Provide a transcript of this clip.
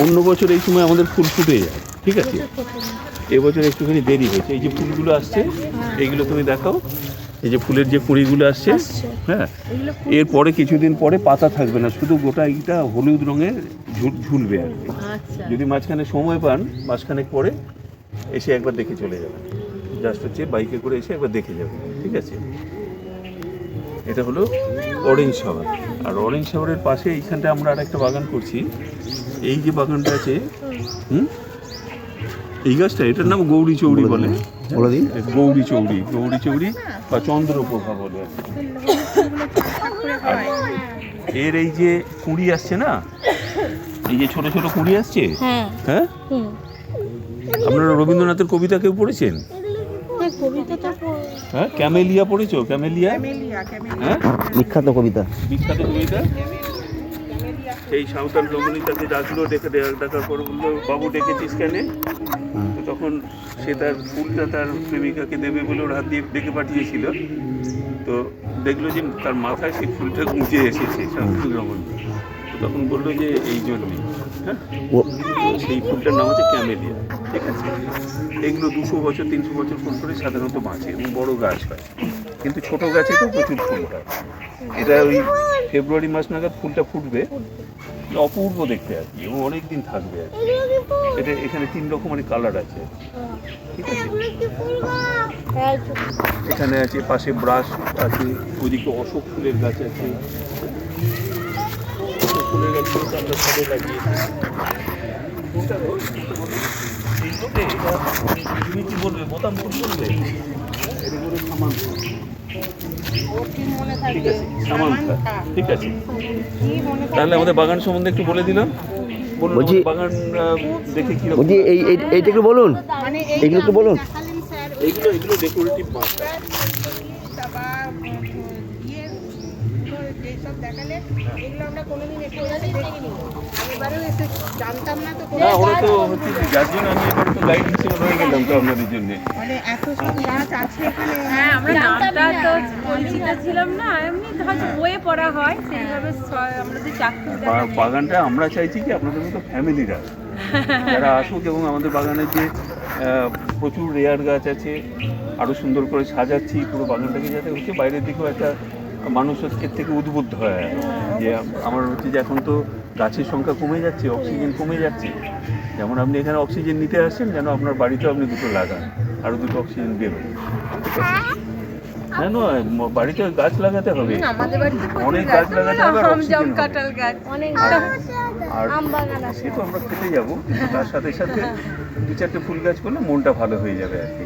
অন্য বছর এই সময় আমাদের ফুল ফুটে যায়, ঠিক আছে। এবছর একটুখানি দেরি হয়েছে। এই যে ফুলগুলো আসছে এইগুলো তুমি দেখাও, এই যে ফুলের যে কুঁড়িগুলো আসছে, হ্যাঁ, এরপরে কিছুদিন পরে পাতা থাকবে না, শুধু গোটা এইটা হলুদ রঙের ঝুলবে আর কি। যদি মাঝখানে সময় পান মাঝখানে পরে এসে একবার দেখে চলে যাবেন, জাস্ট হচ্ছে বাইকে করে এসে একবার দেখে যাবেন, ঠিক আছে। এটা হলো অরেঞ্জ শাওয়ার। আর অরেঞ্জ শাওয়ারের পাশে এইখানটা আমরা আরেকটা বাগান করছি। এই যে বাগানটা আছে, এই গাছটা, এটার নাম গৌরী চৌড়ি বলে। গৌরী চৌড়ি বা চন্দ্রপ্রভা বলে। এর এই যে কুঁড়ি আসছে না, এই যে ছোট ছোট কুঁড়ি আসছে, হ্যাঁ, আপনারা রবীন্দ্রনাথের কবিতা কেউ পড়েছেন? হ্যাঁ, ক্যামেলিয়া পড়েছো? ক্যামেলিয়া, হ্যাঁ, বিখ্যাত কবিতা। সেই সাঁওতাল রমণী তাকে ডাকলো, ডাকার পর বললো, বাবু ডেকেছিস কেন? তো তখন সে তার ফুলটা তার প্রেমিকাকে দেবে বলে ওর হাত দিয়ে ডেকে পাঠিয়েছিল। তো দেখলো যে তার মাথায় সেই ফুলটা গুঁজে এসেছে সাঁওতাল রমণী। তো তখন বললো যে এই জন্যই, হ্যাঁ, সেই ফুলটার নাম হচ্ছে ক্যামেলিয়া, ঠিক আছে। এগুলো 200 বছর 300 বছর ফুল করে সাধারণত বাঁচে এবং বড় গাছ হয়, কিন্তু ছোট গাছে তো প্রচুর ফুল হয়। এটা ওই ফেব্রুয়ারি মাস নাগাদ ফুলটা ফুটবে, অপূর্ব দেখতে আর কি, এবং অনেক দিন থাকবে আর কি। এটা এখানে 3 রকমের কালার আছে, ঠিক আছে। এখানে আছে, পাশে ব্রাশ আছে, ওইদিকে অশোক ফুলের গাছ আছে। অশোক ফুলের গাছ আমরা ছাদে লাগিয়েছি। তুমি কি বলবে? বোতাম ফুল বলবে? এটা বলে সামান্থা, ঠিক আছে, সামান্থা, ঠিক আছে। তাহলে আমাদের বাগান সম্বন্ধে একটু বলে দিলাম। বলছি বাগান দেখে কি বলছি, এইটা একটু বলুন, এগুলো একটু বলুন। এগুলো ডেকোরেটিভ মাছ। না, ওরা তো হচ্ছে, যার জন্য আমি এবারে তো গাইড হিসেবে হয়ে গেলাম তো আপনাদের জন্য। হ্যাঁ, আমরা নামটা তো পরিচিত ছিলাম না, এমনি হয়তো বইয়ে পড়া হয় সেইভাবে। আমরা যে চাকরি বাগানটা আমরা চাইছি কি আপনাদের মতো ফ্যামিলিরা যারা আসুক, এবং আমাদের বাগানের যে প্রচুর রেয়ার গাছ আছে আরও সুন্দর করে সাজাচ্ছি পুরো বাগানটাকে, যাতে হচ্ছে বাইরের দিকেও একটা মানুষ এর থেকে উদ্বুদ্ধ হয় যে আমার হচ্ছে যে এখন তো গাছের সংখ্যা কমে যাচ্ছে, অক্সিজেন কমে যাচ্ছে। যেমন আপনি এখানে অক্সিজেন নিতে আসছেন, যেন আপনার বাড়িতেও আপনি 2টো লাগান, আরও 2টো অক্সিজেন বেরোয়, ঠিক আছে। হ্যাঁ, নয়, বাড়িতে গাছ লাগাতে হবে, অনেক গাছ লাগাতে হবে, আর সে তো আমরা খেতে যাবো, তার সাথে সাথে 2-4টে ফুল গাছ করলে মনটা ভালো হয়ে যাবে আর কি।